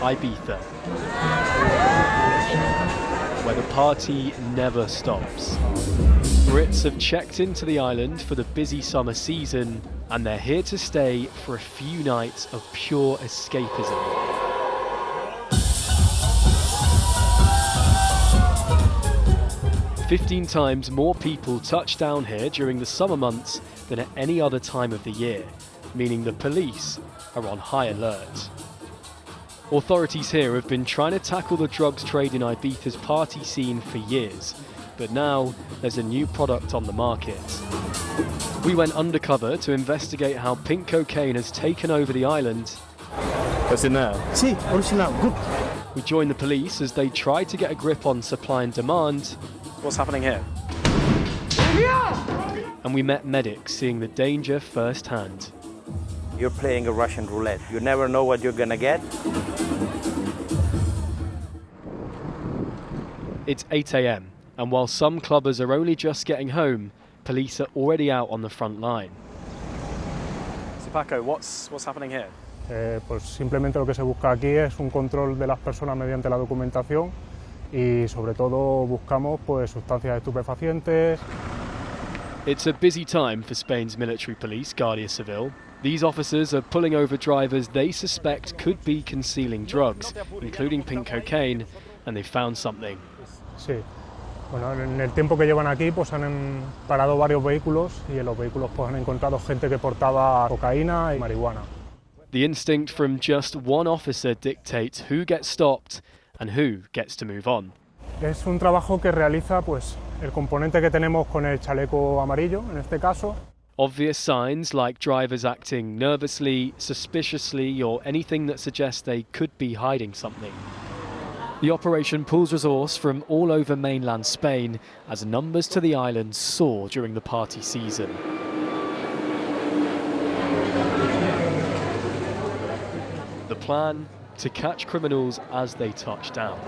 Ibiza, where the party never stops. Brits have checked into the island for the busy summer season, and they're here to stay for a few nights of pure escapism. "15 times more people touch down here during the summer months than at any other time of the year, meaning the police are on high alert. Authorities here have been trying to tackle the drugs trade in Ibiza's party scene for years, but now there's a new product on the market. We went undercover to investigate how pink cocaine has taken over the island. What's in there? Sí, original, good. We joined the police as they tried to get a grip on supply and demand. What's happening here? And we met medics seeing the danger firsthand. You're playing a Russian roulette. You never know what you're gonna get. It's 8 a.m, and while some clubbers are only just getting home, police are already out on the front line. So Paco, what's happening here? Pues simplemente lo que se busca aquí es un control de las personas mediante la documentación y sobre todo buscamos pues sustancias estupefacientes. It's a busy time for Spain's military police, Guardia Civil. These officers are pulling over drivers they suspect could be concealing drugs, including pink cocaine, and they found something. Sí. Bueno, en el tiempo que llevan aquí pues han parado varios vehículos y en los vehículos pues han encontrado gente que portaba cocaína y marihuana. The instinct from just one officer dictates who gets stopped and who gets to move on. Es un trabajo que realiza pues el componente que tenemos con el chaleco amarillo, en este caso. Obvious signs like drivers acting nervously, suspiciously, or anything that suggests they could be hiding something. The operation pulls resource from all over mainland Spain as numbers to the island soar during the party season. The plan? To catch criminals as they touch down.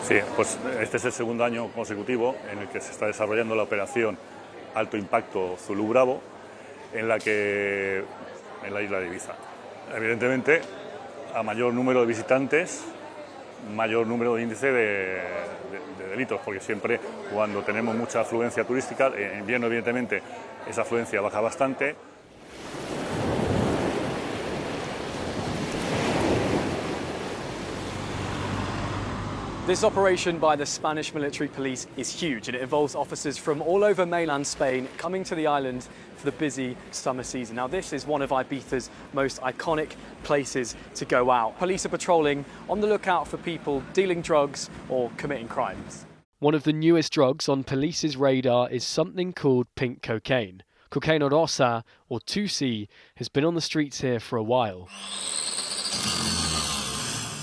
Sí, pues este es el segundo año consecutivo en el que se está desarrollando la operación Alto Impacto Zulu Bravo en la isla de Ibiza. Evidentemente, a mayor número de visitantes, mayor número de índice de delitos, porque siempre cuando tenemos mucha afluencia turística, en invierno evidentemente esa afluencia baja bastante. This operation by the Spanish military police is huge, and it involves officers from all over mainland Spain coming to the island for the busy summer season. Now, this is one of Ibiza's most iconic places to go out. Police are patrolling on the lookout for people dealing drugs or committing crimes. One of the newest drugs on police's radar is something called pink cocaine. Cocaína rosa, or 2C, has been on the streets here for a while.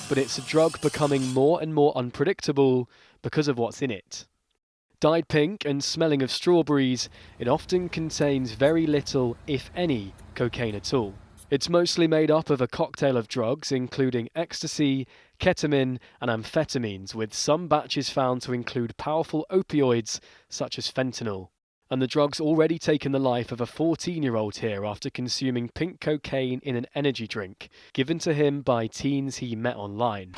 But it's a drug becoming more and more unpredictable because of what's in it. Dyed pink and smelling of strawberries, it often contains very little, if any, cocaine at all. It's mostly made up of a cocktail of drugs, including ecstasy, ketamine, and amphetamines, with some batches found to include powerful opioids such as fentanyl. And the drug's already taken the life of a 14-year-old here after consuming pink cocaine in an energy drink, given to him by teens he met online.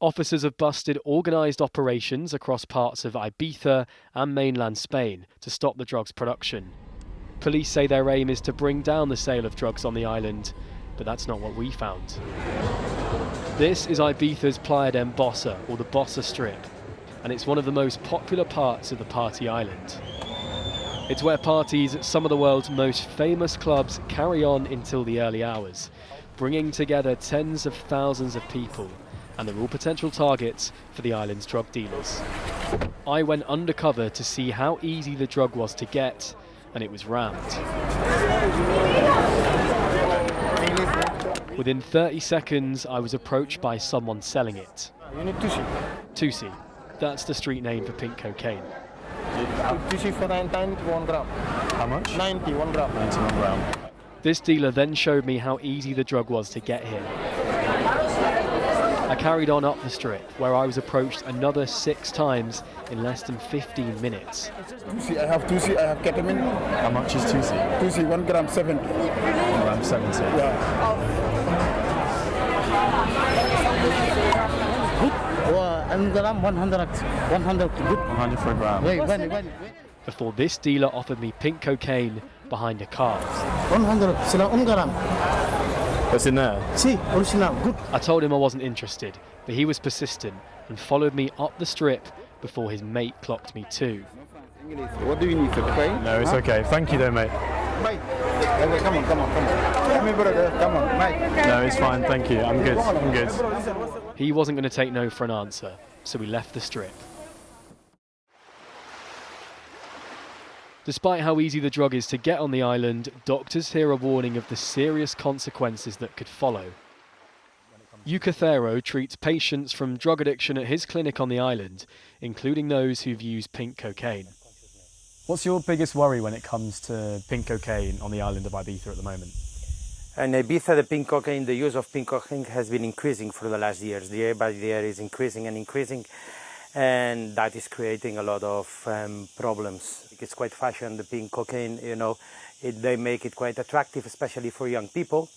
Officers have busted organised operations across parts of Ibiza and mainland Spain to stop the drug's production. Police say their aim is to bring down the sale of drugs on the island, but that's not what we found. This is Ibiza's Playa de Embosa, or the Bossa Strip, and it's one of the most popular parts of the party island. It's where parties at some of the world's most famous clubs carry on until the early hours, bringing together tens of thousands of people, and they're all potential targets for the island's drug dealers. I went undercover to see how easy the drug was to get, and it was rammed. Within 30 seconds, I was approached by someone selling it. 2C. That's the street name for pink cocaine. 2C for 91 gram. How much? 91 gram. 91 gram. This dealer then showed me how easy the drug was to get here. I carried on up the strip, where I was approached another 6 times in less than 15 minutes. Tusi, I have Tusi, I have ketamine. How much is Tusi? Tusi, 1 gram 70. 1 gram 70. Yeah. Good. 100 good. 100 for a gram. Wait. Before this dealer offered me pink cocaine behind a car. 100 sila gram. What's in there? Si, original, good. I told him I wasn't interested, but he was persistent and followed me up the strip before his mate clocked me too. What do you need, okay? No, it's okay. Thank you though, mate. Bye. Okay, come on. Come here, brother. Come on, mate. No, it's fine. Thank you. I'm good. I'm good. He wasn't going to take no for an answer, so we left the strip. Despite how easy the drug is to get on the island, doctors here are warning of the serious consequences that could follow. Eucathero treats patients from drug addiction at his clinic on the island, including those who've used pink cocaine. What's your biggest worry when it comes to pink cocaine on the island of Ibiza at the moment? In Ibiza, the use of pink cocaine has been increasing for the last years. Year by year is increasing, and that is creating a lot of problems. It's quite fashion, the pink cocaine, they make it quite attractive, especially for young people.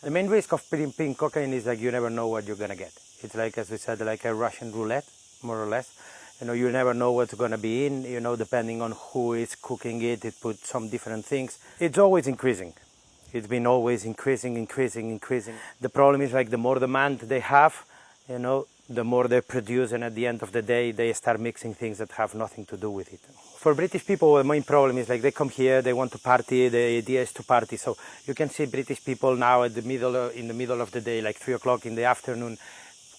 The main risk of pink cocaine is like you never know what you're gonna get. It's like, as we said, like a Russian roulette, more or less. You never know what's gonna be in, depending on who is cooking it, it puts some different things. It's always increasing. It's been always increasing. The problem is like the more demand they have, the more they produce, and at the end of the day, they start mixing things that have nothing to do with it. For British people, the main problem is like they come here, they want to party, the idea is to party. So you can see British people now in the middle of the day, like 3 o'clock in the afternoon,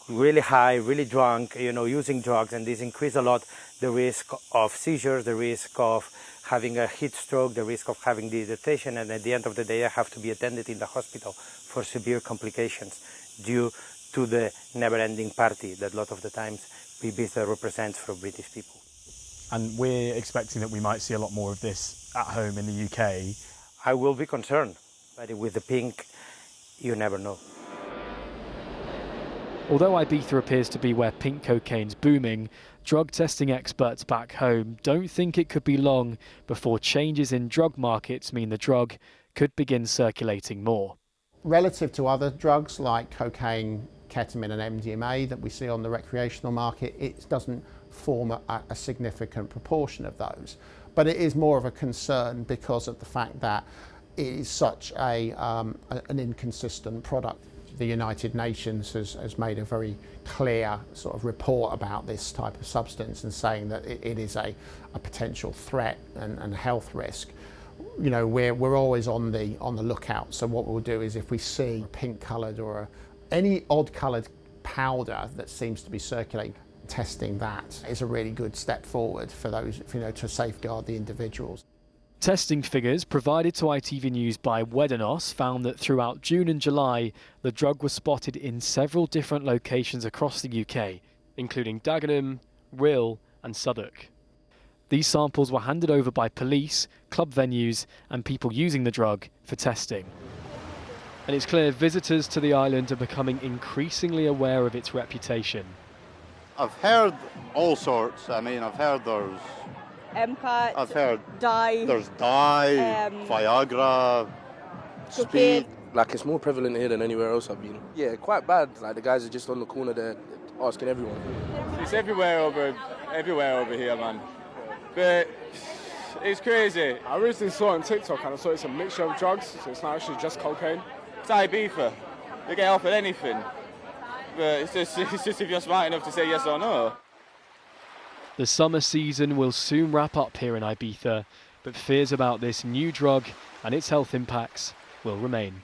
really high, really drunk, using drugs, and this increase a lot the risk of seizures, the risk of having a heat stroke, the risk of having dehydration, and at the end of the day, they have to be attended in the hospital for severe complications due to the never-ending party that a lot of the times Ibiza represents for British people. And we're expecting that we might see a lot more of this at home in the UK. I will be concerned, but with the pink, you never know. Although Ibiza appears to be where pink cocaine's booming, drug testing experts back home don't think it could be long before changes in drug markets mean the drug could begin circulating more. Relative to other drugs like cocaine, ketamine and MDMA that we see on the recreational market, it doesn't form a significant proportion of those. But it is more of a concern because of the fact that it is such an inconsistent product. The United Nations has made a very clear sort of report about this type of substance and saying that it is a potential threat and health risk. We're always on the lookout. So what we'll do is if we see pink coloured or any odd coloured powder that seems to be circulating, testing that is a really good step forward for those, to safeguard the individuals. Testing figures provided to ITV News by Wedenos found that throughout June and July, the drug was spotted in several different locations across the UK, including Dagenham, Rhyl and Southwark. These samples were handed over by police, club venues and people using the drug for testing. And it's clear visitors to the island are becoming increasingly aware of its reputation. I've heard all sorts. I've heard there's MCAT, I've heard dye, there's dye, Viagra, speed. Like, it's more prevalent here than anywhere else I've been. Yeah, quite bad. Like, the guys are just on the corner there asking everyone. It's everywhere over here, man. But it's crazy. I recently saw it on TikTok and I saw it's a mixture of drugs, so it's not actually just cocaine. It's Ibiza. They get offered anything. But it's just if you're smart enough to say yes or no. The summer season will soon wrap up here in Ibiza, but fears about this new drug and its health impacts will remain.